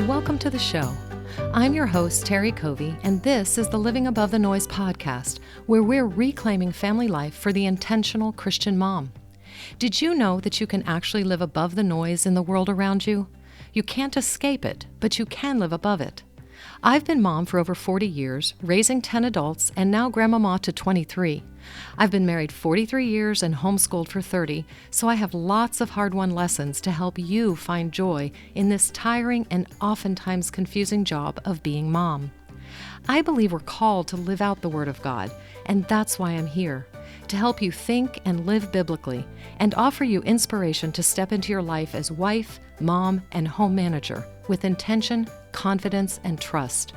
and welcome to the show. I'm your host, Terry Covey, and this is the Living Above the Noise podcast, where we're reclaiming family life for the intentional Christian mom. Did you know that you can actually live above the noise in the world around you? You can't escape it, but you can live above it. I've been mom for over 40 years, raising 10 adults, and now grandmama to 23. I've been married 43 years and homeschooled for 30, so I have lots of hard-won lessons to help you find joy in this tiring and oftentimes confusing job of being mom. I believe we're called to live out the Word of God, and that's why I'm here, to help you think and live biblically, and offer you inspiration to step into your life as wife, mom, and home manager with intention, confidence, and trust.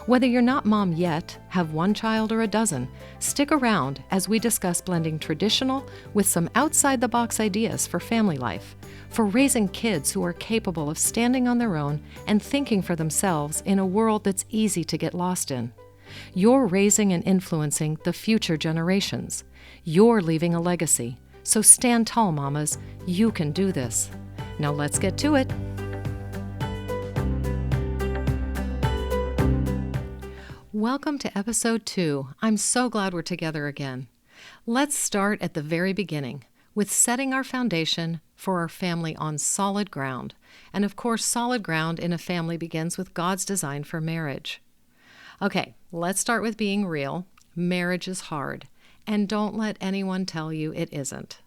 Whether you're not mom yet, have one child or a dozen, stick around as we discuss blending traditional with some outside-the-box ideas for family life, for raising kids who are capable of standing on their own and thinking for themselves in a world that's easy to get lost in. You're raising and influencing the future generations. You're leaving a legacy. So stand tall, mamas. You can do this. Now let's get to it. Welcome to episode 2. I'm so glad we're together again. Let's start at the very beginning with setting our foundation for our family on solid ground. And of course, solid ground in a family begins with God's design for marriage. Okay, let's start with being real. Marriage is hard, and don't let anyone tell you it isn't.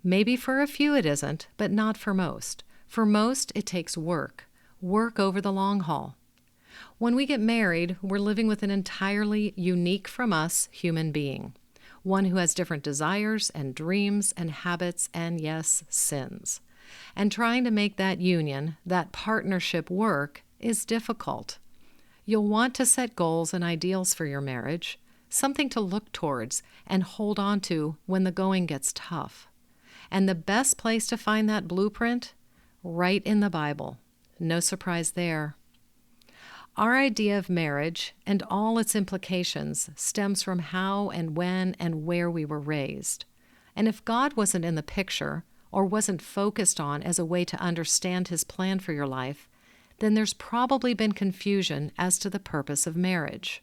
Maybe for a few it isn't, but not for most. For most, it takes work over the long haul. When we get married, we're living with an entirely unique from us human being, one who has different desires and dreams and habits and, yes, sins. And trying to make that union, that partnership work is difficult. You'll want to set goals and ideals for your marriage, something to look towards and hold on to when the going gets tough. And the best place to find that blueprint? Right in the Bible. No surprise there. Our idea of marriage and all its implications stems from how and when and where we were raised. And if God wasn't in the picture or wasn't focused on as a way to understand His plan for your life, then there's probably been confusion as to the purpose of marriage.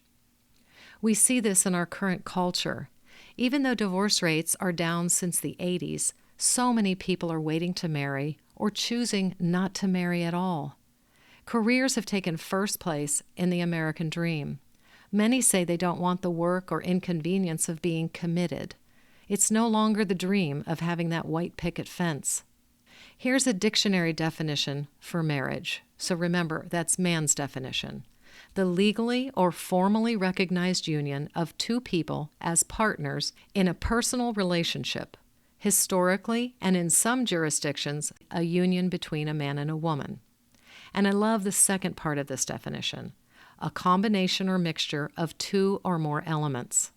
We see this in our current culture. Even though divorce rates are down since the 80s, so many people are waiting to marry or choosing not to marry at all. Careers have taken first place in the American dream. Many say they don't want the work or inconvenience of being committed. It's no longer the dream of having that white picket fence. Here's a dictionary definition for marriage. So remember, that's man's definition. The legally or formally recognized union of two people as partners in a personal relationship. Historically, and in some jurisdictions, a union between a man and a woman. And I love the second part of this definition, a combination or mixture of two or more elements.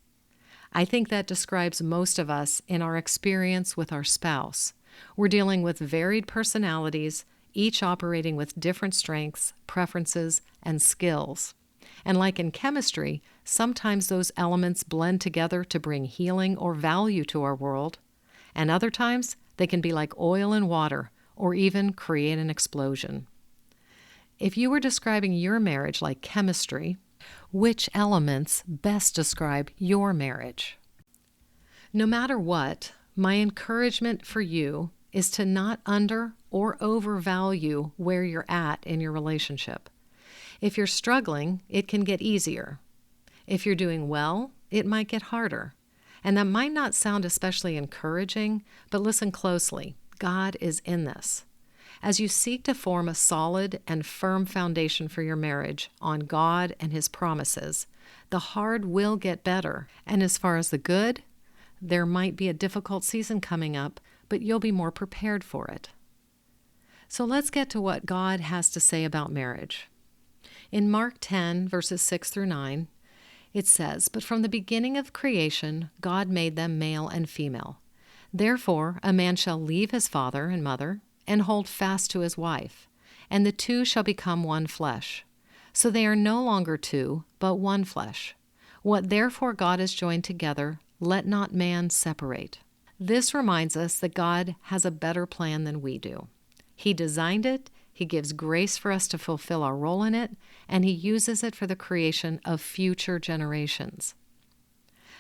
I think that describes most of us in our experience with our spouse. We're dealing with varied personalities, each operating with different strengths, preferences, and skills. And like in chemistry, sometimes those elements blend together to bring healing or value to our world, and other times they can be like oil and water, or even create an explosion. If you were describing your marriage like chemistry, which elements best describe your marriage? No matter what, my encouragement for you is to not under or overvalue where you're at in your relationship. If you're struggling, it can get easier. If you're doing well, it might get harder. And that might not sound especially encouraging, but listen closely. God is in this. As you seek to form a solid and firm foundation for your marriage on God and His promises, the hard will get better. And as far as the good, there might be a difficult season coming up, but you'll be more prepared for it. So let's get to what God has to say about marriage. In Mark 10, verses 6 through 9, it says, "But from the beginning of creation, God made them male and female. Therefore, a man shall leave his father and mother, and hold fast to his wife, and the two shall become one flesh. So they are no longer two, but one flesh. What therefore God has joined together, let not man separate." This reminds us that God has a better plan than we do. He designed it, He gives grace for us to fulfill our role in it, and He uses it for the creation of future generations.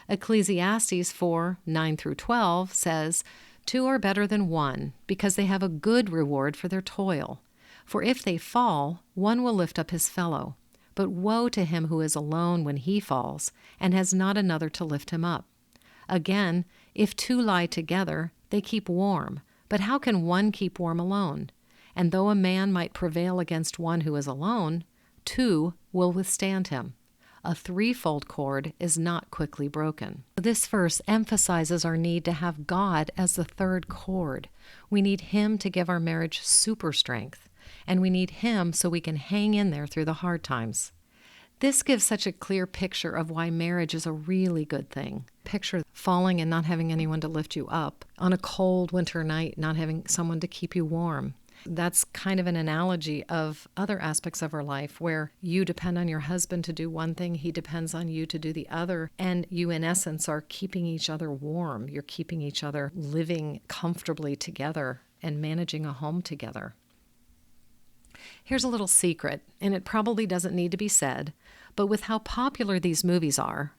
Ecclesiastes 4:9-12 says, "Two are better than one, because they have a good reward for their toil. For if they fall, one will lift up his fellow. But woe to him who is alone when he falls, and has not another to lift him up. Again, if two lie together, they keep warm. But how can one keep warm alone? And though a man might prevail against one who is alone, two will withstand him. A threefold cord is not quickly broken." This verse emphasizes our need to have God as the third cord. We need Him to give our marriage super strength, and we need Him so we can hang in there through the hard times. This gives such a clear picture of why marriage is a really good thing. Picture falling and not having anyone to lift you up. On a cold winter night, not having someone to keep you warm. That's kind of an analogy of other aspects of our life where you depend on your husband to do one thing, he depends on you to do the other, and you, in essence, are keeping each other warm. You're keeping each other living comfortably together and managing a home together. Here's a little secret, and it probably doesn't need to be said, but with how popular these movies are,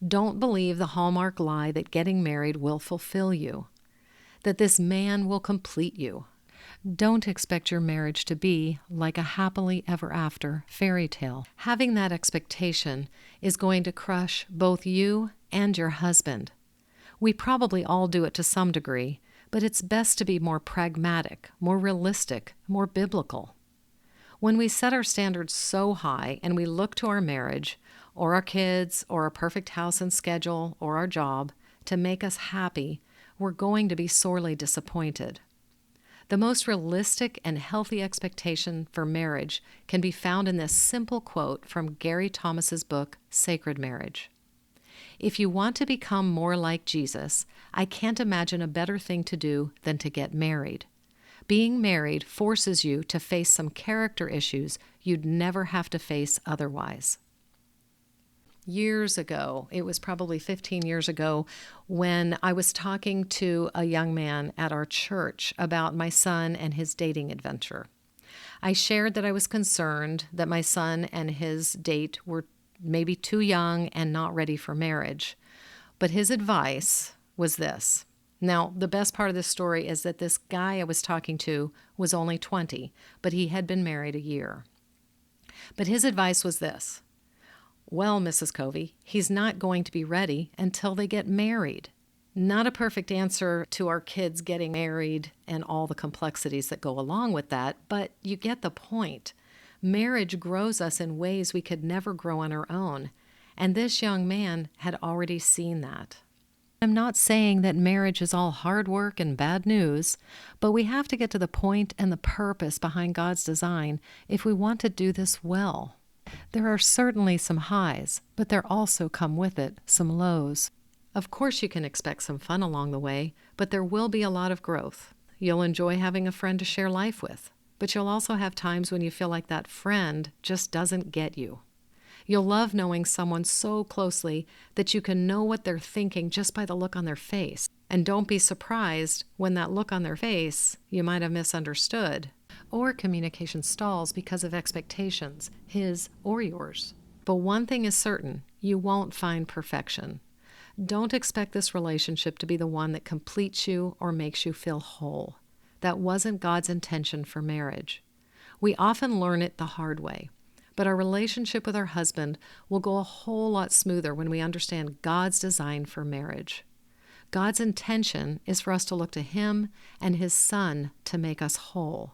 don't believe the Hallmark lie that getting married will fulfill you, that this man will complete you. Don't expect your marriage to be like a happily ever after fairy tale. Having that expectation is going to crush both you and your husband. We probably all do it to some degree, but it's best to be more pragmatic, more realistic, more biblical. When we set our standards so high and we look to our marriage, or our kids, or a perfect house and schedule, or our job to make us happy, we're going to be sorely disappointed. The most realistic and healthy expectation for marriage can be found in this simple quote from Gary Thomas's book, Sacred Marriage. "If you want to become more like Jesus, I can't imagine a better thing to do than to get married. Being married forces you to face some character issues you'd never have to face otherwise." Years ago, it was probably 15 years ago, when I was talking to a young man at our church about my son and his dating adventure. I shared that I was concerned that my son and his date were maybe too young and not ready for marriage. But his advice was this. Now, the best part of this story is that this guy I was talking to was only 20, but he had been married a year. But his advice was this. "Well, Mrs. Covey, he's not going to be ready until they get married." Not a perfect answer to our kids getting married and all the complexities that go along with that, but you get the point. Marriage grows us in ways we could never grow on our own, and this young man had already seen that. I'm not saying that marriage is all hard work and bad news, but we have to get to the point and the purpose behind God's design if we want to do this well. There are certainly some highs, but there also come with it some lows. Of course you can expect some fun along the way, but there will be a lot of growth. You'll enjoy having a friend to share life with, but you'll also have times when you feel like that friend just doesn't get you. You'll love knowing someone so closely that you can know what they're thinking just by the look on their face. And don't be surprised when that look on their face you might have misunderstood, or communication stalls because of expectations, his or yours. But one thing is certain, you won't find perfection. Don't expect this relationship to be the one that completes you or makes you feel whole. That wasn't God's intention for marriage. We often learn it the hard way, but our relationship with our husband will go a whole lot smoother when we understand God's design for marriage. God's intention is for us to look to Him and His Son to make us whole,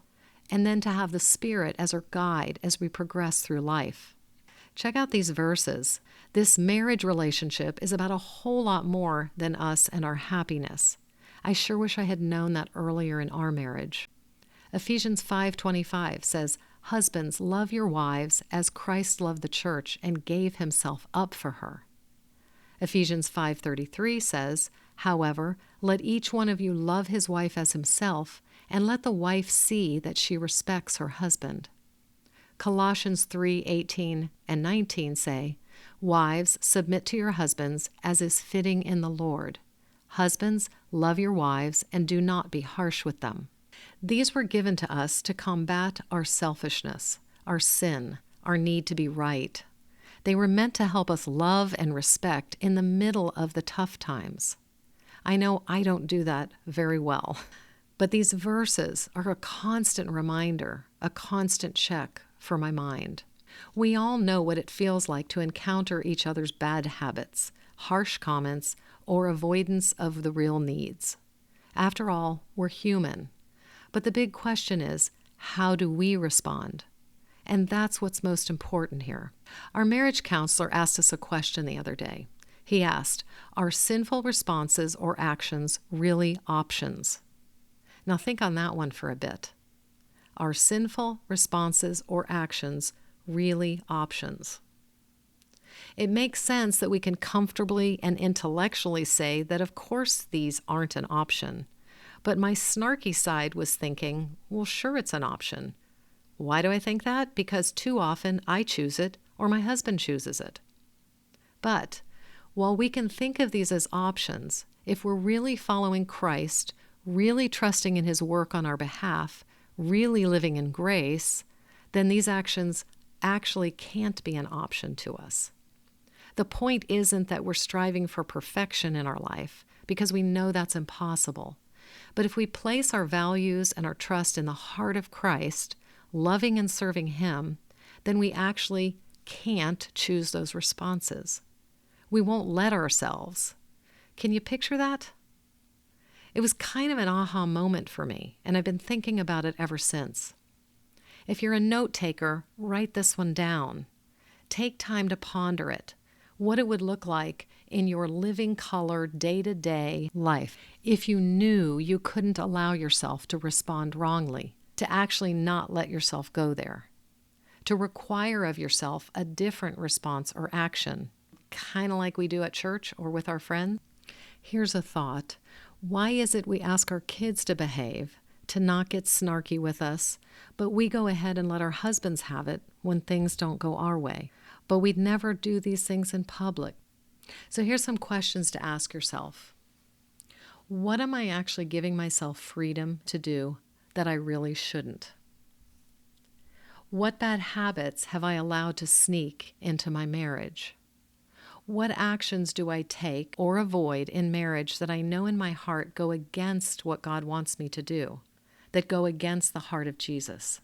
and then to have the Spirit as our guide as we progress through life. Check out these verses. This marriage relationship is about a whole lot more than us and our happiness. I sure wish I had known that earlier in our marriage. Ephesians 5:25 says, "Husbands, love your wives as Christ loved the church and gave Himself up for her." Ephesians 5:33 says, "However, let each one of you love his wife as himself, and let the wife see that she respects her husband." Colossians 3:18 and 19 say, "Wives, submit to your husbands as is fitting in the Lord. Husbands, love your wives and do not be harsh with them." These were given to us to combat our selfishness, our sin, our need to be right. They were meant to help us love and respect in the middle of the tough times. I know I don't do that very well, but these verses are a constant reminder, a constant check for my mind. We all know what it feels like to encounter each other's bad habits, harsh comments, or avoidance of the real needs. After all, we're human. But the big question is, how do we respond? And that's what's most important here. Our marriage counselor asked us a question the other day. He asked, are sinful responses or actions really options? Now think on that one for a bit. Are sinful responses or actions really options? It makes sense that we can comfortably and intellectually say that of course these aren't an option. But my snarky side was thinking, well, sure it's an option. Why do I think that? Because too often I choose it or my husband chooses it. But while we can think of these as options, if we're really following Christ, really trusting in His work on our behalf, really living in grace, then these actions actually can't be an option to us. The point isn't that we're striving for perfection in our life, because we know that's impossible. But if we place our values and our trust in the heart of Christ, loving and serving Him, then we actually can't choose those responses. We won't let ourselves. Can you picture that? It was kind of an aha moment for me, and I've been thinking about it ever since. If you're a note taker, write this one down. Take time to ponder it, what it would look like in your living color day-to-day life if you knew you couldn't allow yourself to respond wrongly, to actually not let yourself go there, to require of yourself a different response or action, kind of like we do at church or with our friends. Here's a thought. Why is it we ask our kids to behave, to not get snarky with us, but we go ahead and let our husbands have it when things don't go our way? But we'd never do these things in public. So here's some questions to ask yourself. What am I actually giving myself freedom to do that I really shouldn't? What bad habits have I allowed to sneak into my marriage? What actions do I take or avoid in marriage that I know in my heart go against what God wants me to do, that go against the heart of Jesus?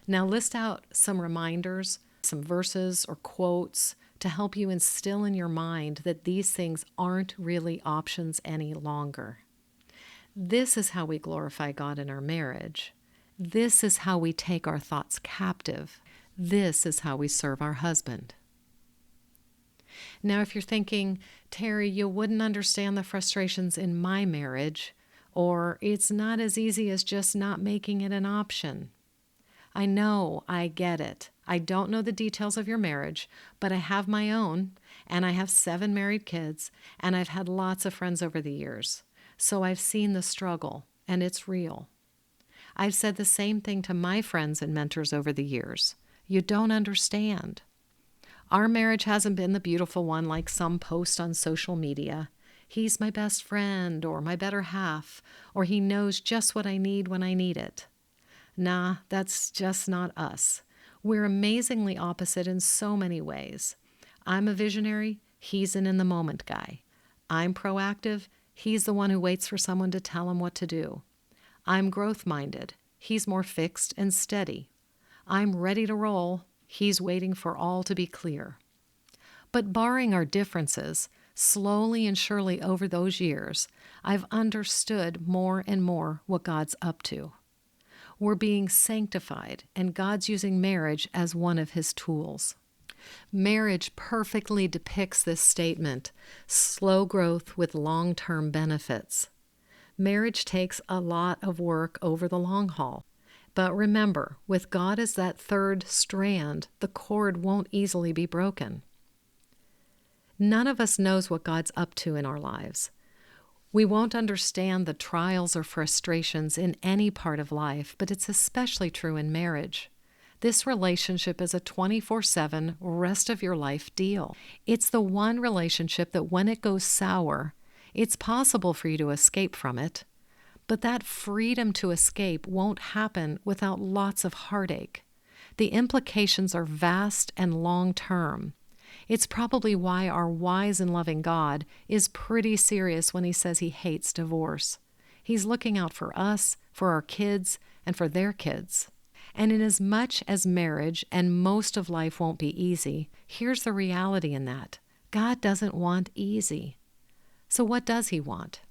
Now list out some reminders, some verses or quotes to help you instill in your mind that these things aren't really options any longer. This is how we glorify God in our marriage. This is how we take our thoughts captive. This is how we serve our husband. Now, if you're thinking, Terry, you wouldn't understand the frustrations in my marriage, or it's not as easy as just not making it an option. I know, I get it. I don't know the details of your marriage, but I have my own, and I have 7 married kids, and I've had lots of friends over the years. So I've seen the struggle, and it's real. I've said the same thing to my friends and mentors over the years. You don't understand. Our marriage hasn't been the beautiful one like some post on social media. He's my best friend, or my better half, or he knows just what I need when I need it. Nah, that's just not us. We're amazingly opposite in so many ways. I'm a visionary, he's an in-the-moment guy. I'm proactive, he's the one who waits for someone to tell him what to do. I'm growth-minded, he's more fixed and steady. I'm ready to roll, he's waiting for all to be clear. But barring our differences, slowly and surely over those years, I've understood more and more what God's up to. We're being sanctified, and God's using marriage as one of His tools. Marriage perfectly depicts this statement, slow growth with long-term benefits. Marriage takes a lot of work over the long haul. But remember, with God as that third strand, the cord won't easily be broken. None of us knows what God's up to in our lives. We won't understand the trials or frustrations in any part of life, but it's especially true in marriage. This relationship is a 24/7, rest of your life deal. It's the one relationship that when it goes sour, it's possible for you to escape from it, But that freedom to escape won't happen without lots of heartache. The implications are vast and long-term. It's probably why our wise and loving God is pretty serious when he says he hates divorce. He's looking out for us, for our kids, and for their kids. And inasmuch as marriage and most of life won't be easy, here's the reality in that. God doesn't want easy. So what does he want?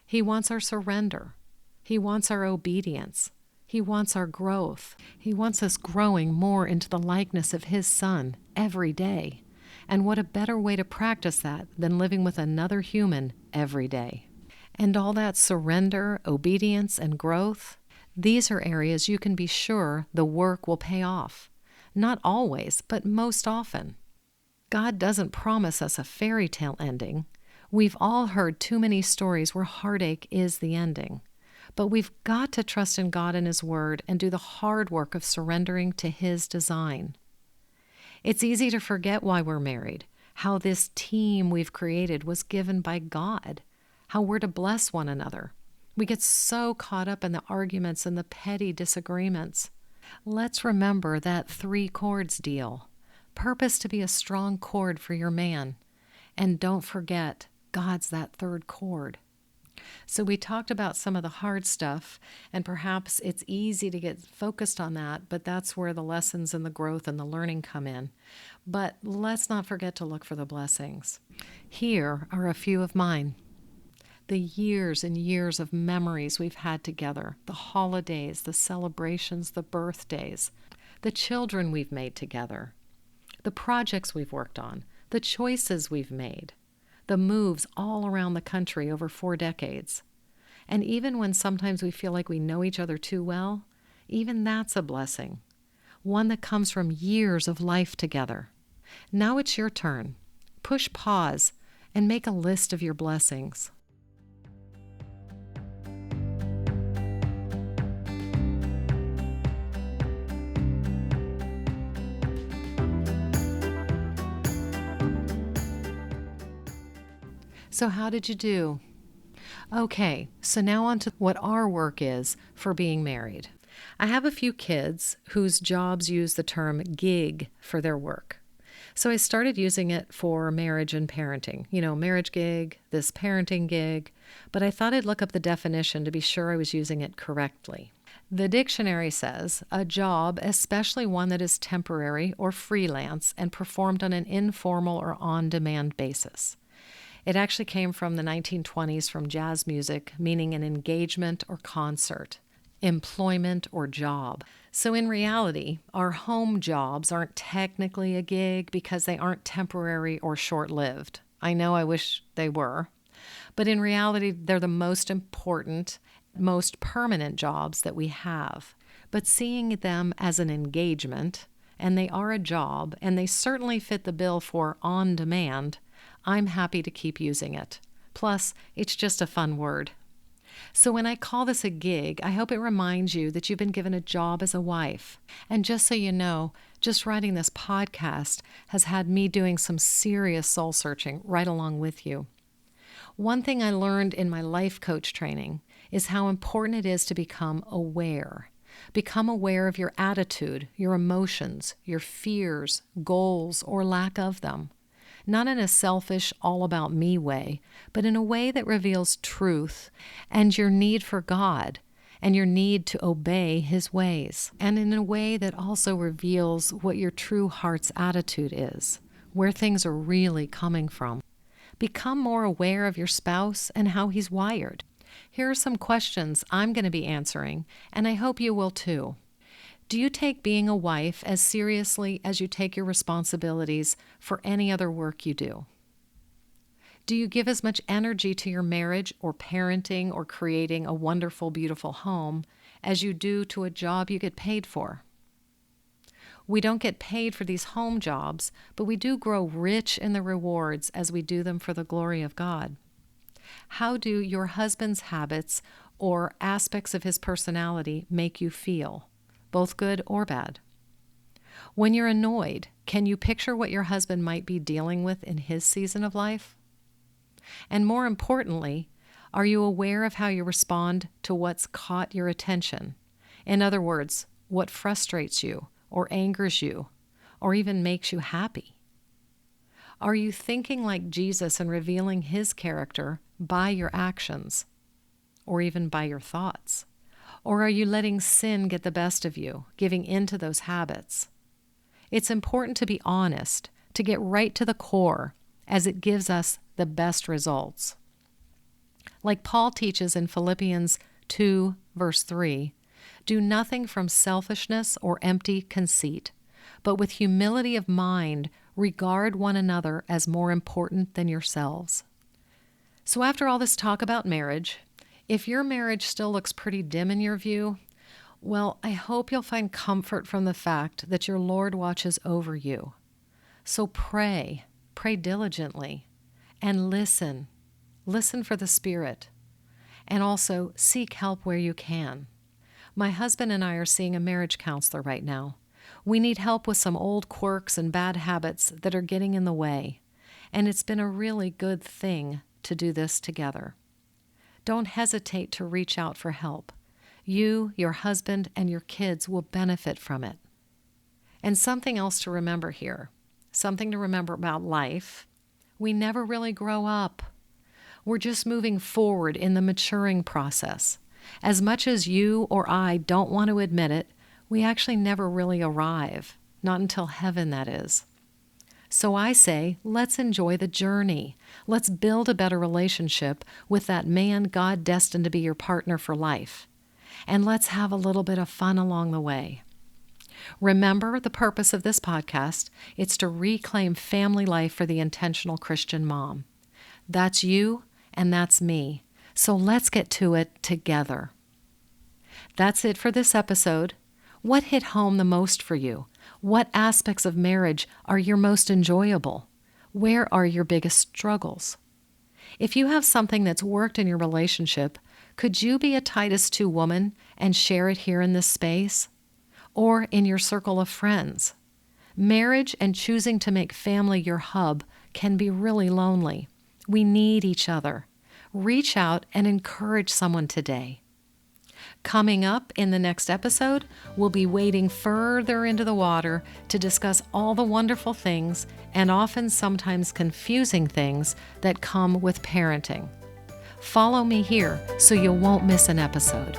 He wants our surrender. He wants our obedience. He wants our growth. He wants us growing more into the likeness of his Son every day. And what a better way to practice that than living with another human every day. And all that surrender, obedience, and growth, these are areas you can be sure the work will pay off. Not always, but most often. God doesn't promise us a fairy tale ending. We've all heard too many stories where heartache is the ending. But we've got to trust in God and his word and do the hard work of surrendering to his design. It's easy to forget why we're married, how this team we've created was given by God, how we're to bless one another. We get so caught up in the arguments and the petty disagreements. Let's remember that 3 chords deal. Purpose to be a strong chord for your man. And don't forget, God's that 3rd chord. So we talked about some of the hard stuff, and perhaps it's easy to get focused on that, but that's where the lessons and the growth and the learning come in. But let's not forget to look for the blessings. Here are a few of mine. The years and years of memories we've had together, the holidays, the celebrations, the birthdays, the children we've made together, the projects we've worked on, the choices we've made, the moves all around the country over 4 decades. And even when sometimes we feel like we know each other too well, even that's a blessing, one that comes from years of life together. Now it's your turn. Push pause and make a list of your blessings. So how did you do? Okay, so now on to what our work is for being married. I have a few kids whose jobs use the term gig for their work. So I started using it for marriage and parenting. Marriage gig, this parenting gig, but I thought I'd look up the definition to be sure I was using it correctly. The dictionary says, a job, especially one that is temporary or freelance and performed on an informal or on-demand basis. It actually came from the 1920s from jazz music, meaning an engagement or concert, employment or job. So in reality, our home jobs aren't technically a gig because they aren't temporary or short-lived. I know I wish they were. But in reality, they're the most important, most permanent jobs that we have. But seeing them as an engagement, and they are a job, and they certainly fit the bill for on demand, I'm happy to keep using it. Plus, it's just a fun word. So when I call this a gig, I hope it reminds you that you've been given a job as a wife. And just so you know, just writing this podcast has had me doing some serious soul searching right along with you. One thing I learned in my life coach training is how important it is to become aware. Become aware of your attitude, your emotions, your fears, goals, or lack of them. Not in a selfish, all-about-me way, but in a way that reveals truth and your need for God and your need to obey his ways, and in a way that also reveals what your true heart's attitude is, where things are really coming from. Become more aware of your spouse and how he's wired. Here are some questions I'm going to be answering, and I hope you will too. Do you take being a wife as seriously as you take your responsibilities for any other work you do? Do you give as much energy to your marriage or parenting or creating a wonderful, beautiful home as you do to a job you get paid for? We don't get paid for these home jobs, but we do grow rich in the rewards as we do them for the glory of God. How do your husband's habits or aspects of his personality make you feel? Both good or bad. When you're annoyed, can you picture what your husband might be dealing with in his season of life? And more importantly, Are you aware of how you respond to what's caught your attention? In other words, what frustrates you or angers you or even makes you happy? Are you thinking like Jesus and revealing his character by your actions or even by your thoughts? Or are you letting sin get the best of you, giving in to those habits? It's important to be honest, to get right to the core, as it gives us the best results. Like Paul teaches in Philippians 2, verse 3, do nothing from selfishness or empty conceit, but with humility of mind regard one another as more important than yourselves. So after all this talk about marriage, if your marriage still looks pretty dim in your view, well, I hope you'll find comfort from the fact that your Lord watches over you. So pray diligently, and listen for the Spirit, and also seek help where you can. My husband and I are seeing a marriage counselor right now. We need help with some old quirks and bad habits that are getting in the way, and it's been a really good thing to do this together. Don't hesitate to reach out for help. You, your husband, and your kids will benefit from it. And something else to remember here, something to remember about life, we never really grow up. We're just moving forward in the maturing process. As much as you or I don't want to admit it, we actually never really arrive, not until heaven, that is. So I say, let's enjoy the journey. Let's build a better relationship with that man God destined to be your partner for life. And let's have a little bit of fun along the way. Remember the purpose of this podcast. It's to reclaim family life for the intentional Christian mom. That's you and that's me. So let's get to it together. That's it for this episode. What hit home the most for you? What aspects of marriage are your most enjoyable? Where are your biggest struggles? If you have something that's worked in your relationship, could you be a Titus 2 woman and share it here in this space? Or in your circle of friends? Marriage and choosing to make family your hub can be really lonely. We need each other. Reach out and encourage someone today. Coming up in the next episode, we'll be wading further into the water to discuss all the wonderful things and often sometimes confusing things that come with parenting. Follow me here so you won't miss an episode.